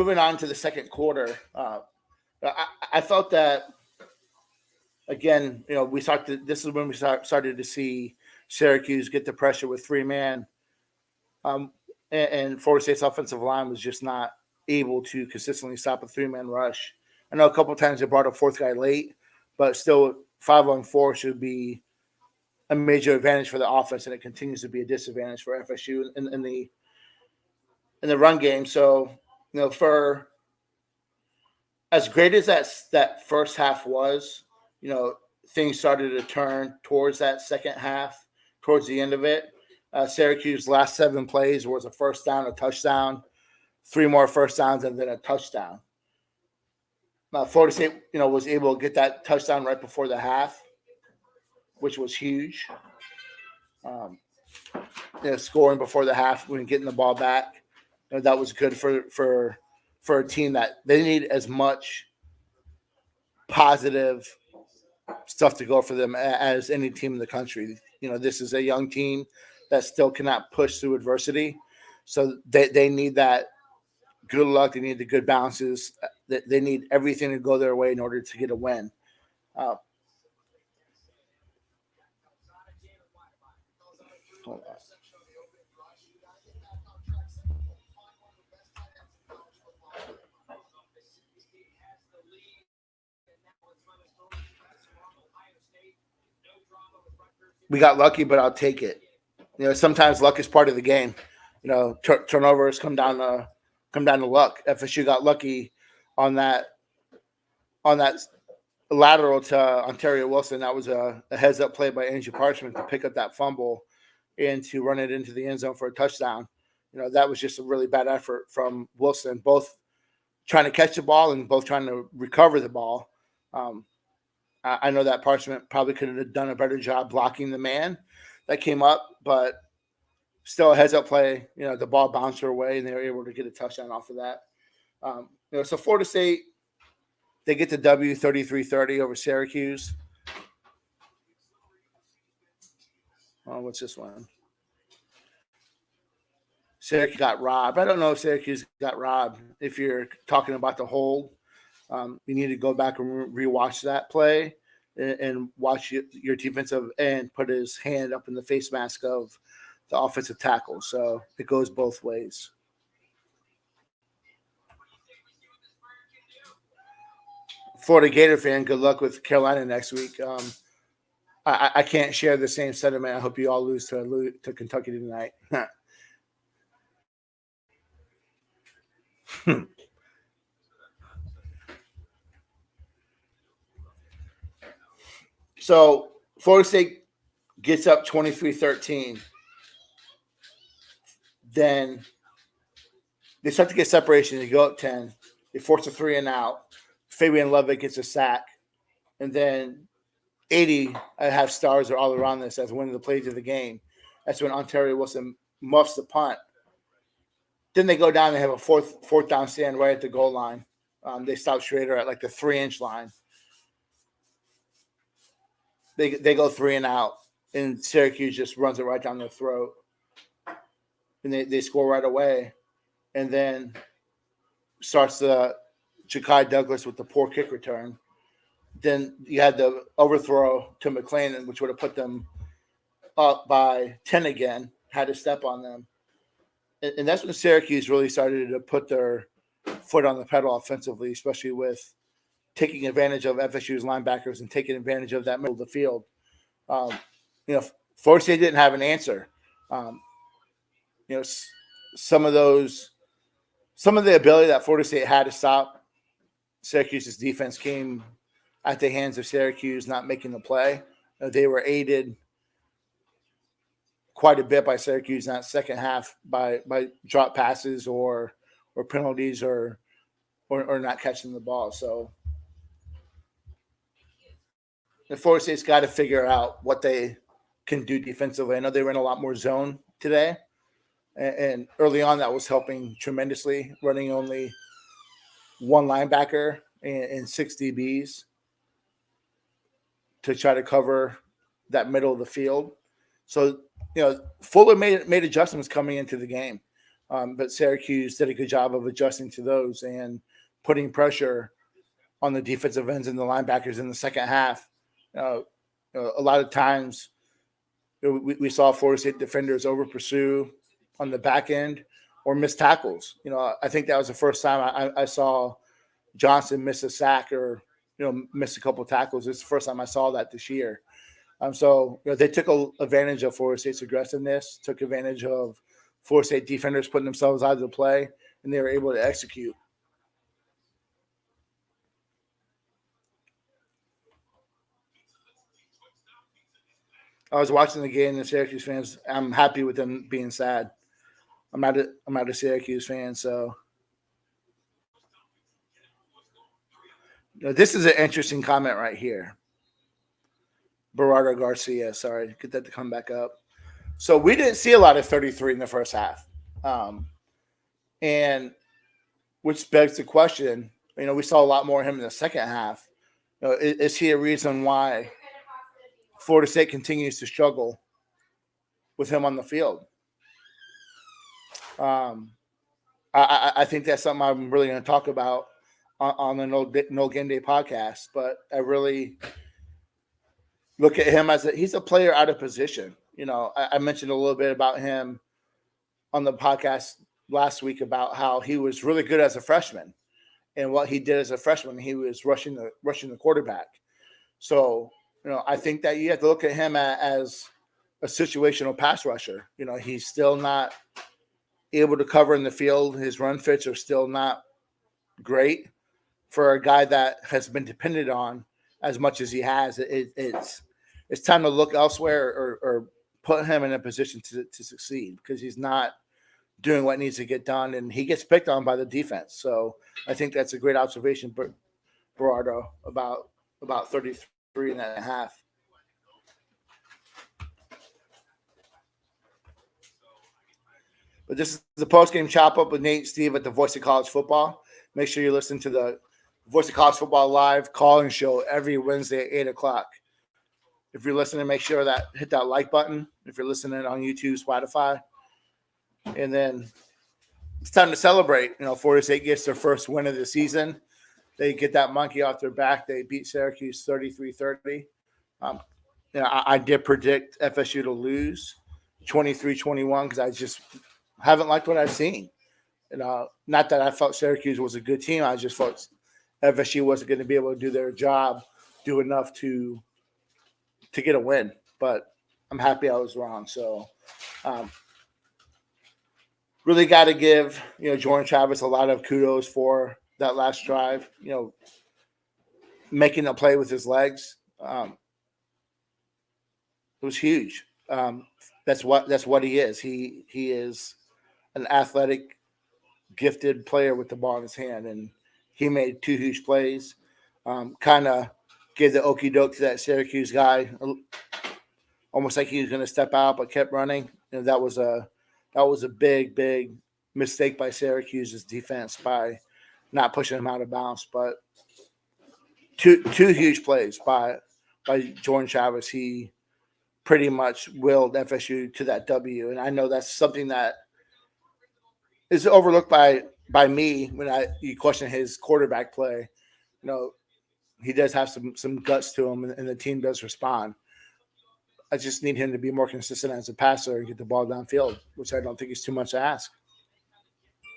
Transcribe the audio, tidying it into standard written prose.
moving on to the second quarter, I felt that again. This is when we started to see Syracuse get the pressure with 3-man, and Florida State's offensive line was just not able to consistently stop a 3-man rush. I know a couple of times they brought a fourth guy late, but still 5-on-4 should be a major advantage for the offense, and it continues to be a disadvantage for FSU in the run game. So, for as great as that first half was, things started to turn towards that second half, towards the end of it. Syracuse's last 7 plays was a first down, a touchdown, 3 more first downs, and then a touchdown. Florida State, was able to get that touchdown right before the half, which was huge. Scoring before the half when getting the ball back, that was good for a team that they need as much positive stuff to go for them as any team in the country. This is a young team that still cannot push through adversity, so they need that good luck. They need the good bounces. They need everything to go their way in order to get a win. Hold on. We got lucky, but I'll take it. Sometimes luck is part of the game. Turnovers come down to luck. FSU got lucky on that lateral to Ontario Wilson. That was a heads-up play by Andrew Parchment to pick up that fumble and to run it into the end zone for a touchdown. That was just a really bad effort from Wilson, both trying to catch the ball and both trying to recover the ball. I know that Parchment probably could have done a better job blocking the man that came up, but still a heads-up play. The ball bounced her way, and they were able to get a touchdown off of that. So Florida State, they get the W 33-30 over Syracuse. What's this one? Syracuse got robbed. I don't know if Syracuse got robbed. If you're talking about the hold, you need to go back and rewatch that play and watch your defensive end put his hand up in the face mask of the offensive tackle. So it goes both ways. Florida Gator fan, good luck with Carolina next week. I can't share the same sentiment. I hope you all lose to Kentucky tonight. So Florida State gets up 23-13. Then they start to get separation. They go up 10. They force a 3 and out. Fabian Levitt gets a sack. And then 80 have stars are all around this as one of the plays of the game. That's when Ontario Wilson muffs the punt. Then they go down. They have a fourth down stand right at the goal line. They stop Schrader at like the 3-inch line. They go 3 and out, and Syracuse just runs it right down their throat. And they score right away. And then starts the Ja'Kai Douglas with the poor kick return. Then you had the overthrow to McLean, which would have put them up by 10 again, had to step on them. And that's when Syracuse really started to put their foot on the pedal offensively, especially with taking advantage of FSU's linebackers and taking advantage of that middle of the field. Florida State didn't have an answer. Some of the ability that Florida State had to stop Syracuse's defense came at the hands of Syracuse not making the play. They were aided quite a bit by Syracuse in that second half by drop passes or penalties or not catching the ball. So the Florida State's got to figure out what they can do defensively. I know they ran a lot more zone today, and early on that was helping tremendously, running only one linebacker and 6 DBs to try to cover that middle of the field. So, Fuller made adjustments coming into the game. But Syracuse did a good job of adjusting to those and putting pressure on the defensive ends and the linebackers in the second half. A lot of times we saw Florida State defenders over pursue on the back end or miss tackles. I think that was the first time I saw Johnson miss a sack or miss a couple tackles. It's the first time I saw that this year. So they took advantage of Florida State's aggressiveness, took advantage of Florida State defenders putting themselves out of the play, and they were able to execute. I was watching the game, and Syracuse fans, I'm happy with them being sad. I'm not a Syracuse fan, so this is an interesting comment right here. Berardo Garcia, sorry, get that to come back up. So we didn't see a lot of 33 in the first half, and which begs the question. We saw a lot more of him in the second half. Is he a reason why Florida State continues to struggle with him on the field? I think that's something I'm really going to talk about on the No Game Day podcast. But I really look at him as he's a player out of position. I mentioned a little bit about him on the podcast last week about how he was really good as a freshman, and what he did as a freshman, he was rushing the quarterback. So I think that you have to look at him as a situational pass rusher. He's still not able to cover in the field. His run fits are still not great for a guy that has been depended on as much as he has. It's time to look elsewhere or put him in a position to succeed, because he's not doing what needs to get done, and he gets picked on by the defense. So I think that's a great observation, Berardo, about 33 and a half. But this is the post-game chop-up with Nate and Steve at the Voice of College Football. Make sure you listen to the Voice of College Football live call-in show every Wednesday at 8 o'clock. If you're listening, make sure that hit that like button. If you're listening on YouTube, Spotify. And then it's time to celebrate. Florida State gets their first win of the season. They get that monkey off their back. They beat Syracuse 33-30. I did predict FSU to lose 23-21 because I just haven't liked what I've seen. Not that I felt Syracuse was a good team. I just thought FSU wasn't going to be able to do their job, do enough to get a win. But I'm happy I was wrong. So really got to give Jordan Travis a lot of kudos for that last drive. Making a play with his legs. It was huge. That's what he is. He is an athletic, gifted player with the ball in his hand, and he made two huge plays. Kind of gave the okie doke to that Syracuse guy, almost like he was going to step out, but kept running. And that was a big mistake by Syracuse's defense by not pushing him out of bounds. But two huge plays by Jordan Travis. He pretty much willed FSU to that W, and I know that's something that is overlooked by me when you question his quarterback play. He does have some guts to him, and the team does respond. I just need him to be more consistent as a passer and get the ball downfield, which I don't think is too much to ask.